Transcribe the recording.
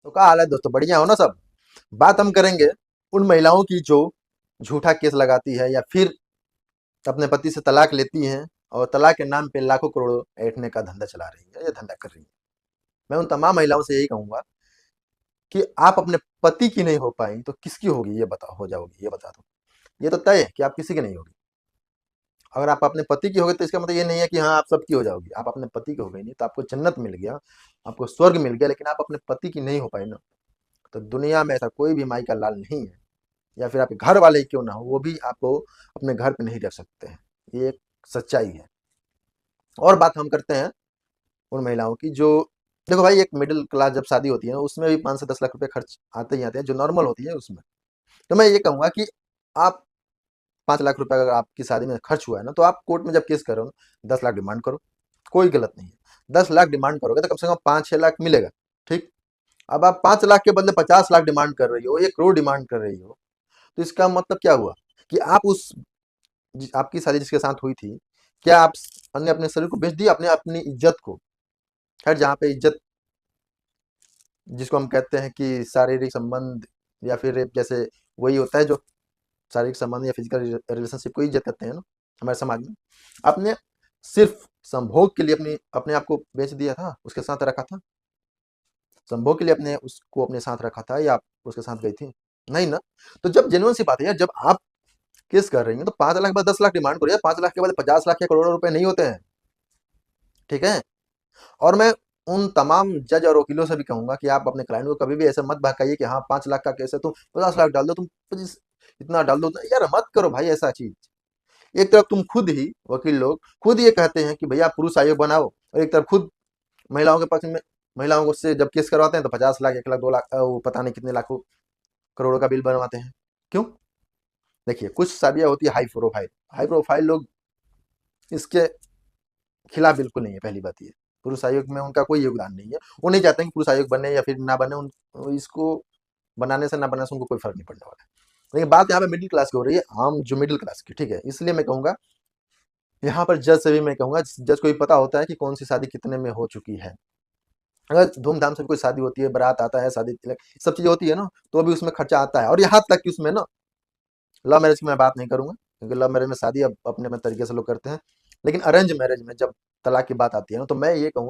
तो क्या हाल है दोस्तों, बढ़िया हो ना सब। बात हम करेंगे उन महिलाओं की जो झूठा केस लगाती है या फिर अपने पति से तलाक लेती हैं और तलाक के नाम पे लाखों करोड़ों ऐंठने का धंधा चला रही है या धंधा कर रही है। मैं उन तमाम महिलाओं से यही कहूंगा कि आप अपने पति की नहीं हो पाई तो किसकी होगी, ये बताओ। हो जाओगी ये बता दो। ये तो तय है कि आप किसी की नहीं होगी। अगर आप अपने पति की हो गई तो इसका मतलब ये नहीं है कि हाँ आप सबकी हो जाओगी। आप अपने पति की हो गई नहीं तो आपको जन्नत मिल गया, आपको स्वर्ग मिल गया, लेकिन आप अपने पति की नहीं हो पाई ना, तो दुनिया में ऐसा कोई भी माई का लाल नहीं है, या फिर आपके घर वाले ही क्यों ना हो, वो भी आपको अपने घर पे नहीं रख सकते हैं। ये एक सच्चाई है। और बात हम करते हैं उन महिलाओं की जो, देखो भाई, एक मिडिल क्लास जब शादी होती है ना, उसमें भी 5 से 10 लाख रुपए खर्च आते ही आते हैं, जो नॉर्मल होती है उसमें। तो मैं ये कहूंगा कि आप 5 लाख रुपए अगर आपकी शादी में खर्च हुआ है ना, तो आप कोर्ट में जब केस करो ना, 10 लाख डिमांड करो, कोई गलत नहीं है। 10 लाख डिमांड करोगे तो कम से कम 5-6 लाख मिलेगा। ठीक। अब आप 5 लाख के बदले 50 लाख डिमांड कर रही हो, 1 करोड़ डिमांड कर रही हो, तो इसका मतलब क्या हुआ कि आप उस आपकी शादी जिसके साथ हुई थी, क्या आप ने अपने शरीर को बेच दिया, अपने अपनी इज्जत को। खैर, जहाँ पे इज्जत जिसको हम कहते हैं कि शारीरिक संबंध या फिर रेप जैसे, वही होता है जो शारीरिक संबंध या फिजिकल रिलेशनशिप को इज्जत कहते हैं ना हमारे समाज में। आपने सिर्फ संभोग के लिए अपनी अपने आप को बेच दिया था, उसके साथ रखा था। संभोग के लिए अपने उसको अपने साथ रखा था या आप उसके साथ गई थी? नहीं ना। तो जब जेन्युइन सी बात है यार, जब आप केस कर रही हैं तो 5 लाख के बाद 10 लाख डिमांड करो यार। 5 लाख के बाद 50 लाख या करोड़ों रुपए नहीं होते हैं। ठीक है। और मैं उन तमाम जज और वकीलों से भी कहूंगा कि आप अपने क्लाइंट को कभी भी ऐसे मत बहकाइए कि हाँ 5 लाख का केस है, तुम 50 लाख डाल दो, तुम 25 इतना डाल दो। यार मत करो भाई ऐसा चीज। एक तरफ तुम खुद ही, वकील लोग खुद ये कहते हैं कि भैया पुरुष आयोग बनाओ, और एक तरफ खुद महिलाओं के पक्ष में, महिलाओं को से जब केस करवाते हैं तो 50 लाख, 1 लाख, 2 लाख, वो पता नहीं कितने लाखों करोड़ों का बिल बनवाते हैं। क्यों? देखिए, कुछ शादियां होती है हाई प्रोफाइल, हाई प्रोफाइल लोग इसके खिलाफ बिल्कुल नहीं है। पहली बात ये, पुरुष आयोग में उनका कोई योगदान नहीं है। वो नहीं चाहते हैं कि पुरुष आयोग बने या फिर ना बने। इसको बनाने से ना बनाने से उनको कोई फर्क नहीं पड़ने वाला है। लेकिन बात यहाँ पे मिडिल क्लास की हो रही है, आम जो मिडिल क्लास की। ठीक है, इसलिए मैं कहूंगा, यहाँ पर जज से भी मैं कहूंगा, जज को भी पता होता है कि कौन सी शादी कितने में हो चुकी है। अगर धूमधाम से कोई शादी होती है, बारात आता है, शादी तिलक सब चीजें होती है ना, तो भी उसमें खर्चा आता है। और यहाँ तक कि उसमें ना, लव मैरिज की मैं बात नहीं करूंगा, क्योंकि लव मैरिज में शादी अब अपने अपने तरीके से लोग करते हैं, लेकिन अरेंज मैरिज में जब तलाक की बात आती है ना, तो मैं ये कहूंगा